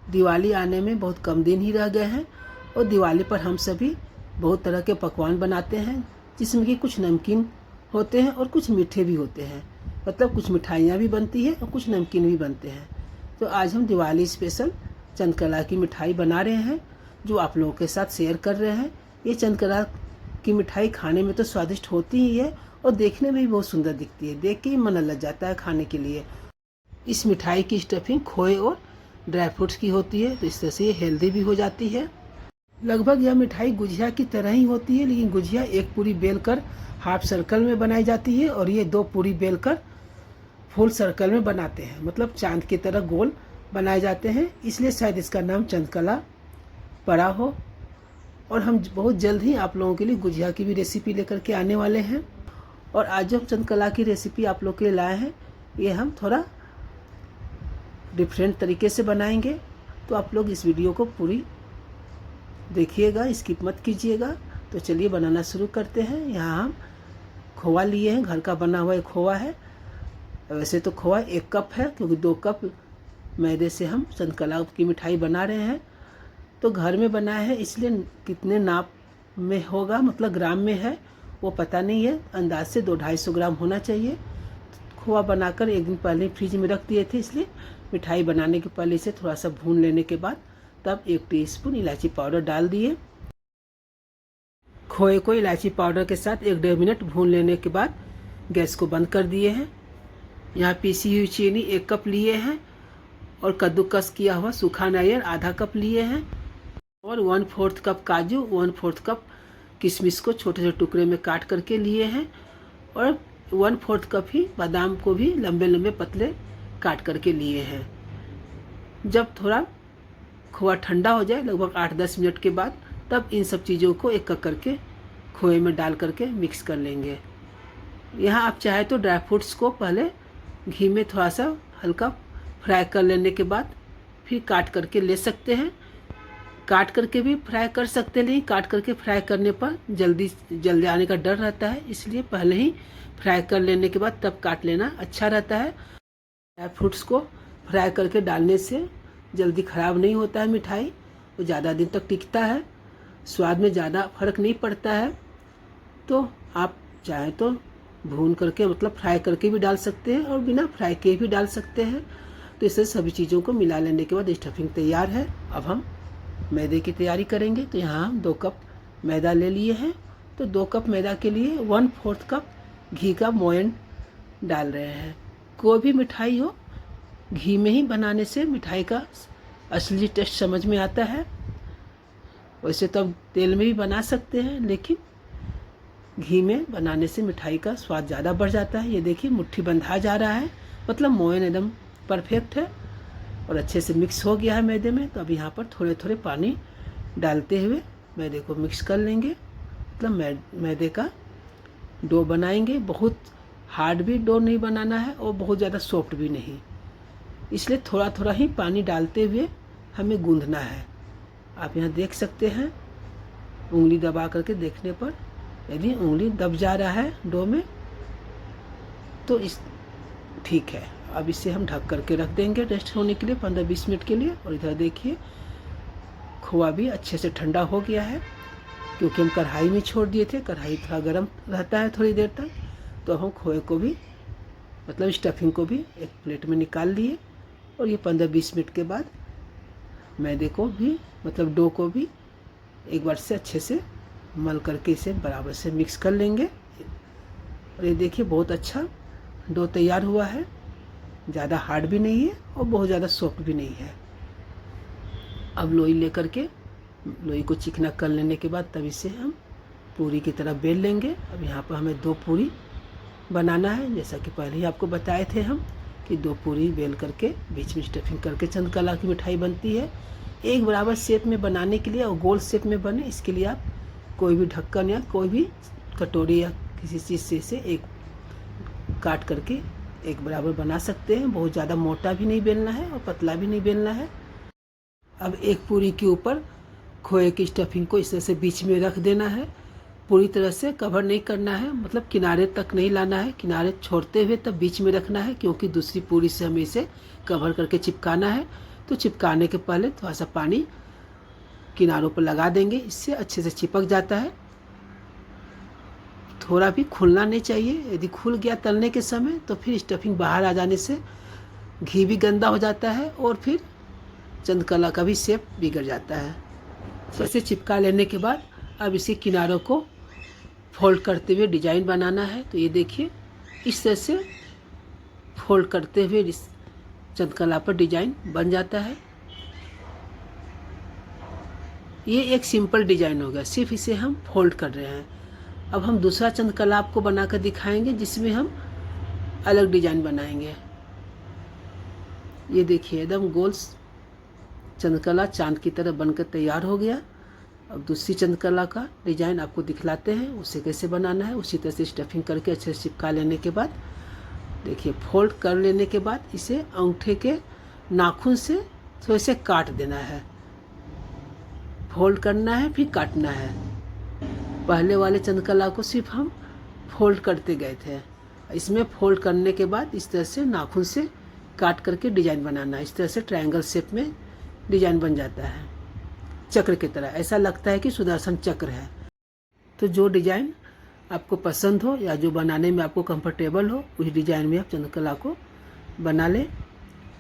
दिवाली आने में बहुत कम दिन ही रह गए हैं और दिवाली पर हम सभी बहुत तरह के पकवान बनाते हैं, जिसमें कि कुछ नमकीन होते हैं और कुछ मीठे भी होते हैं। मतलब कुछ मिठाइयाँ भी बनती है और कुछ नमकीन भी बनते हैं। तो आज हम दिवाली स्पेशल चंदकला की मिठाई बना रहे हैं, जो आप लोगों के साथ शेयर कर रहे हैं। ये चंदकला की मिठाई खाने में तो स्वादिष्ट होती ही है और देखने में भी बहुत सुंदर दिखती है। देख के ही मन लग जाता है खाने के लिए। इस मिठाई की स्टफिंग खोए और ड्राई फ्रूट्स की होती है, तो इस तरह से ये हेल्दी भी हो जाती है। लगभग यह मिठाई गुजिया की तरह ही होती है, लेकिन गुजिया एक पूरी बेलकर हाफ सर्कल में बनाई जाती है और ये 2 पूरी बेलकर फुल सर्कल में बनाते हैं। मतलब चांद की तरह गोल बनाए जाते हैं, इसलिए शायद इसका नाम चंदकला पड़ा हो। और हम बहुत जल्द ही आप लोगों के लिए गुजिया की भी रेसिपी लेकर के आने वाले हैं। और आज जो हम चंदकला की रेसिपी आप लोग के लिए लाए हैं, ये हम थोड़ा डिफरेंट तरीके से बनाएंगे। तो आप लोग इस वीडियो को पूरी देखिएगा, स्किप मत कीजिएगा। तो चलिए बनाना शुरू करते हैं। यहाँ हम खोआ लिए हैं, घर का बना हुआ एक खोआ है। वैसे तो खोआ 1 कप है, क्योंकि 2 कप मैदे से हम चंदकला की मिठाई बना रहे हैं। तो घर में बनाया है, इसलिए कितने नाप में होगा, मतलब ग्राम में है वो पता नहीं है। अंदाज से 200-250 ग्राम होना चाहिए। खोआ बनाकर 1 दिन पहले फ्रिज में रख दिए थे, इसलिए मिठाई बनाने के पहले इसे थोड़ा सा भून लेने के बाद तब 1 टीस्पून इलायची पाउडर डाल दिए। खोए को इलायची पाउडर के साथ 1-1.5 मिनट भून लेने के बाद गैस को बंद कर दिए हैं। यहाँ पीसी हुई चीनी 1 कप लिए हैं और कद्दूकस किया हुआ सूखा नारियल आधा कप लिए हैं और 1/4 कप काजू, 1/4 कप किशमिश को छोटे छोटे टुकड़े में काट करके लिए हैं और 1/4 कप ही बादाम को भी लंबे लंबे पतले काट करके लिए हैं। जब थोड़ा खोआ ठंडा हो जाए, लगभग 8-10 मिनट के बाद, तब इन सब चीज़ों को एक एक करके खोए में डाल करके मिक्स कर लेंगे। यहाँ आप चाहे तो ड्राई फ्रूट्स को पहले घी में थोड़ा सा हल्का फ्राई कर लेने के बाद फिर काट करके ले सकते हैं। काट करके भी फ्राई कर सकते हैं, लेकिन काट करके फ्राई करने पर जल्दी आने का डर रहता है, इसलिए पहले ही फ्राई कर लेने के बाद तब काट लेना अच्छा रहता है। ड्राई फ्रूट्स को फ्राई करके डालने से जल्दी ख़राब नहीं होता है मिठाई, वो ज़्यादा दिन तक टिकता है, स्वाद में ज़्यादा फर्क नहीं पड़ता है। तो आप चाहे तो भून करके मतलब फ्राई करके भी डाल सकते हैं और बिना फ्राई किए भी डाल सकते हैं। तो इससे सभी चीज़ों को मिला लेने के बाद स्टफिंग तैयार है। अब हम मैदे की तैयारी करेंगे। तो यहाँ हम 2 कप मैदा ले लिए हैं। तो 2 कप मैदा के लिए 1/4 कप घी का मोयन डाल रहे हैं। कोई भी मिठाई हो, घी में ही बनाने से मिठाई का असली टेस्ट समझ में आता है। वैसे तो अब तेल में भी बना सकते हैं, लेकिन घी में बनाने से मिठाई का स्वाद ज़्यादा बढ़ जाता है। ये देखिए मुट्ठी बंधा जा रहा है, मतलब मोयन एकदम परफेक्ट है और अच्छे से मिक्स हो गया है मैदे में। तो अब यहाँ पर थोड़े थोड़े पानी डालते हुए मैदे को मिक्स कर लेंगे। मतलब मैदे का डो बनाएंगे। बहुत हार्ड भी डो नहीं बनाना है और बहुत ज़्यादा सॉफ्ट भी नहीं, इसलिए थोड़ा थोड़ा ही पानी डालते हुए हमें गूंथना है। आप यहाँ देख सकते हैं, उंगली दबा करके देखने पर यदि उंगली दब जा रहा है डो में तो इस ठीक है। अब इसे हम ढक करके रख देंगे रेस्ट होने के लिए 15-20 मिनट के लिए। और इधर देखिए खोआ भी अच्छे से ठंडा हो गया है, क्योंकि हम कढ़ाई में छोड़ दिए थे। कढ़ाई थोड़ा गर्म रहता है थोड़ी देर तक। तो हम खोए को भी मतलब स्टफिंग को भी एक प्लेट में निकाल लिए और ये 15-20 मिनट के बाद मैदे को भी मतलब डो को भी एक बार से अच्छे से मल करके इसे बराबर से मिक्स कर लेंगे। और ये देखिए बहुत अच्छा डो तैयार हुआ है, ज़्यादा हार्ड भी नहीं है और बहुत ज़्यादा सॉफ्ट भी नहीं है। अब लोई लेकर के लोई को चिकना कर लेने के बाद तब इसे हम पूरी की तरह बेल लेंगे। अब यहाँ पर हमें 2 पूरी बनाना है, जैसा कि पहले ही आपको बताए थे हम कि 2 पूरी बेल करके बीच में स्टफिंग करके चंदकला की मिठाई बनती है। एक बराबर शेप में बनाने के लिए और गोल शेप में बने, इसके लिए आप कोई भी ढक्कन या कोई भी कटोरी या किसी चीज़ से इसे एक काट करके एक बराबर बना सकते हैं। बहुत ज़्यादा मोटा भी नहीं बेलना है और पतला भी नहीं बेलना है। अब एक पूरी के ऊपर खोए की स्टफिंग को इस तरह से बीच में रख देना है। पूरी तरह से कवर नहीं करना है, मतलब किनारे तक नहीं लाना है, किनारे छोड़ते हुए तब बीच में रखना है, क्योंकि दूसरी पूरी से हमें इसे कवर करके चिपकाना है। तो चिपकाने के पहले थोड़ा सा पानी किनारों पर लगा देंगे, इससे अच्छे से चिपक जाता है। थोड़ा भी खुलना नहीं चाहिए, यदि खुल गया तलने के समय तो फिर स्टफिंग बाहर आ जाने से घी भी गंदा हो जाता है और फिर चंद्रकला का भी शेप बिगड़ जाता है। ऐसे चिपका लेने के बाद अब इसे किनारों को फोल्ड करते हुए डिजाइन बनाना है। तो ये देखिए इस तरह से फोल्ड करते हुए इस चंद्रकला पर डिजाइन बन जाता है। ये एक सिंपल डिजाइन हो गया, सिर्फ इसे हम फोल्ड कर रहे हैं। अब हम दूसरा चंद्रकला आपको बनाकर दिखाएंगे जिसमें हम अलग डिजाइन बनाएंगे। ये देखिए एकदम गोल चंद्रकला चांद की तरह बनकर तैयार हो गया। अब दूसरी चंद्रकला का डिजाइन आपको दिखलाते हैं, उसे कैसे बनाना है। उसी तरह से स्टफिंग करके अच्छे से चिपका लेने के बाद देखिए फोल्ड कर लेने के बाद इसे अंगूठे के नाखून से थोड़े से काट देना है। फोल्ड करना है फिर काटना है। पहले वाले चंद्रकला को सिर्फ हम फोल्ड करते गए थे, इसमें फोल्ड करने के बाद इस तरह से नाखून से काट करके डिजाइन बनाना है। इस तरह से ट्रायंगल शेप में डिजाइन बन जाता है, चक्र की तरह। ऐसा लगता है कि सुदर्शन चक्र है। तो जो डिजाइन आपको पसंद हो या जो बनाने में आपको कंफर्टेबल हो उस डिजाइन में आप चंद्रकला को बना लें।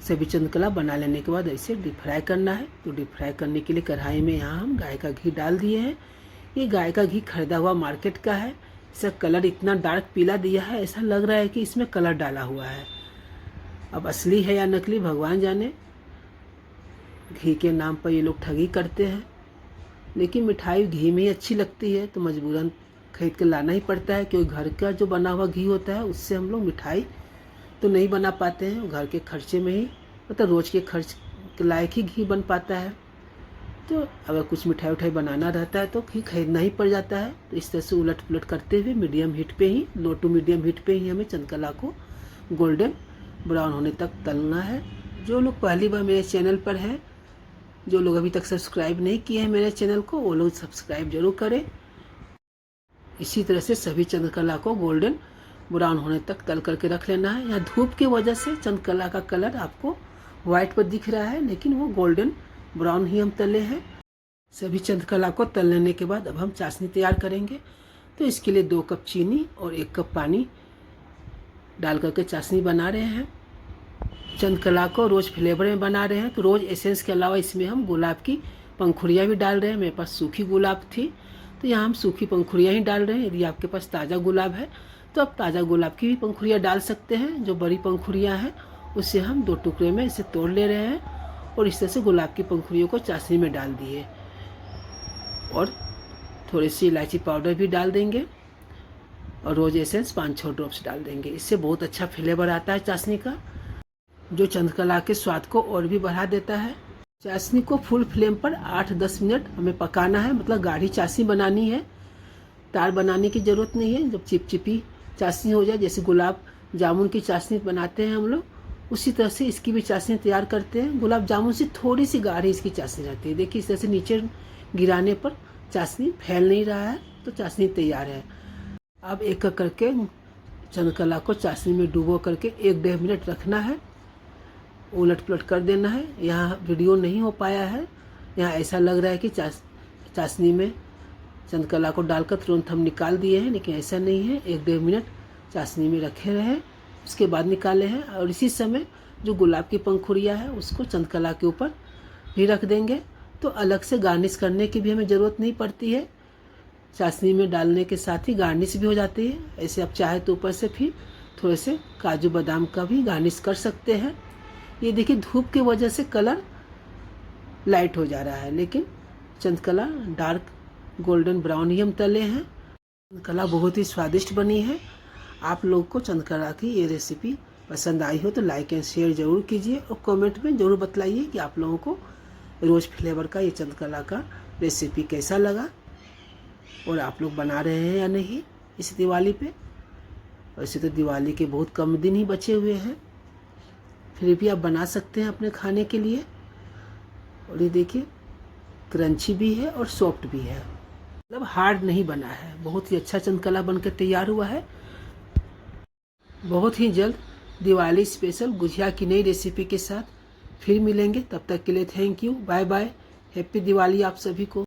सभी चंद्रकला बना लेने के बाद इसे डीप फ्राई करना है। तो डीप फ्राई करने के लिए कढ़ाई में यहाँ हम गाय का घी डाल दिए हैं। ये गाय का घी खरीदा हुआ मार्केट का है। इसका कलर इतना डार्क पीला दिया है, ऐसा लग रहा है कि इसमें कलर डाला हुआ है। अब असली है या नकली भगवान जाने। घी के नाम पर ये लोग ठगी करते हैं, लेकिन मिठाई घी में ही अच्छी लगती है तो मजबूरन खरीद कर लाना ही पड़ता है, क्योंकि घर का जो बना हुआ घी होता है उससे हम लोग मिठाई तो नहीं बना पाते हैं। घर के खर्चे में ही मतलब रोज़ के खर्च के लायक ही घी बन पाता है। तो अगर कुछ मिठाई उठाई बनाना रहता है तो घी खरीदना ही पड़ जाता है। तो इस तरह से उलट पुलट करते हुए मीडियम हीट पे ही, लो टू मीडियम हीट पे ही हमें चंद्रकला को गोल्डन ब्राउन होने तक तलना है। जो लोग पहली बार मेरे चैनल पर हैं, जो लोग अभी तक सब्सक्राइब नहीं किए हैं मेरे चैनल को, वो लोग सब्सक्राइब जरूर करें। इसी तरह से सभी चंद्रकला को गोल्डन ब्राउन होने तक तल करके रख लेना है। यहाँ धूप की वजह से चंद्रकला का कलर आपको व्हाइट पर दिख रहा है, लेकिन वो गोल्डन ब्राउन ही हम तले हैं। सभी चंद्रकला को तल लेने के बाद अब हम चाशनी तैयार करेंगे। तो इसके लिए 2 कप चीनी और 1 कप पानी डाल करके चाशनी बना रहे हैं। चंद्रकला को रोज़ फ्लेवर में बना रहे हैं, तो रोज़ एसेंस के अलावा इसमें हम गुलाब की पंखुड़ियाँ भी डाल रहे हैं। मेरे पास सूखी गुलाब थी तो यहाँ हम सूखी पंखुड़ियाँ ही डाल रहे हैं। यदि आपके पास ताज़ा गुलाब है तो आप ताज़ा गुलाब की भी पंखुड़ियाँ डाल सकते हैं। जो बड़ी पंखुड़ियाँ हैं उससे हम 2 टुकड़े में इसे तोड़ ले रहे हैं और इस तरह से गुलाब की पंखुड़ियों को चाशनी में डाल दिए और थोड़ी सी इलायची पाउडर भी डाल देंगे और रोज़ एसेंस 5-6 ड्रॉप्स डाल देंगे। इससे बहुत अच्छा फ्लेवर आता है चाशनी का, जो चंद्रकला के स्वाद को और भी बढ़ा देता है। चाशनी को फुल फ्लेम पर 8-10 मिनट हमें पकाना है, मतलब गाढ़ी चाशनी बनानी है। तार बनाने की ज़रूरत नहीं है। जब चिपचिपी चाशनी हो जाए, जैसे गुलाब जामुन की चाशनी बनाते हैं हम लोग, उसी तरह से इसकी भी चाशनी तैयार करते हैं। गुलाब जामुन से थोड़ी सी गाढ़ी इसकी चाशनी रहती है। देखिए इस तरह से नीचे गिराने पर चाशनी फैल नहीं रहा है, तो चाशनी तैयार है। अब एक एक करके चंद्रकला को चाशनी में डुबो करके 1-1.5 मिनट रखना है, उलट पुलट कर देना है। यहाँ वीडियो नहीं हो पाया है, यहाँ ऐसा लग रहा है कि चाशनी में चंद्रकला को डालकर तुरंत हम निकाल दिए हैं, लेकिन ऐसा नहीं है। 1-1.5 मिनट चाशनी में रखे रहे, उसके बाद निकाले हैं। और इसी समय जो गुलाब की पंखुड़ियाँ है उसको चंद्रकला के ऊपर भी रख देंगे, तो अलग से गार्निश करने की भी हमें ज़रूरत नहीं पड़ती है। चाशनी में डालने के साथ ही गार्निश भी हो जाती है। ऐसे आप चाहे तो ऊपर से फिर थोड़े से काजू बादाम का भी गार्निश कर सकते हैं। ये देखिए धूप की वजह से कलर लाइट हो जा रहा है, लेकिन चंद्रकला डार्क गोल्डन ब्राउन ही हम तले हैं। चंद्रकला बहुत ही स्वादिष्ट बनी है। आप लोग को चंद्रकला की ये रेसिपी पसंद आई हो तो लाइक एंड शेयर ज़रूर कीजिए और कमेंट में ज़रूर बतलाइए कि आप लोगों को रोज़ फ्लेवर का ये चंद्रकला का रेसिपी कैसा लगा और आप लोग बना रहे हैं या नहीं इस दिवाली पे। वैसे तो दिवाली के बहुत कम दिन ही बचे हुए हैं, फिर भी आप बना सकते हैं अपने खाने के लिए। और ये देखिए क्रंची भी है और सॉफ्ट भी है, मतलब हार्ड नहीं बना है। बहुत ही अच्छा चंद्रकला बनकर तैयार हुआ है। बहुत ही जल्द दिवाली स्पेशल गुजिया की नई रेसिपी के साथ फिर मिलेंगे, तब तक के लिए thank you, bye bye, happy Diwali आप सभी को।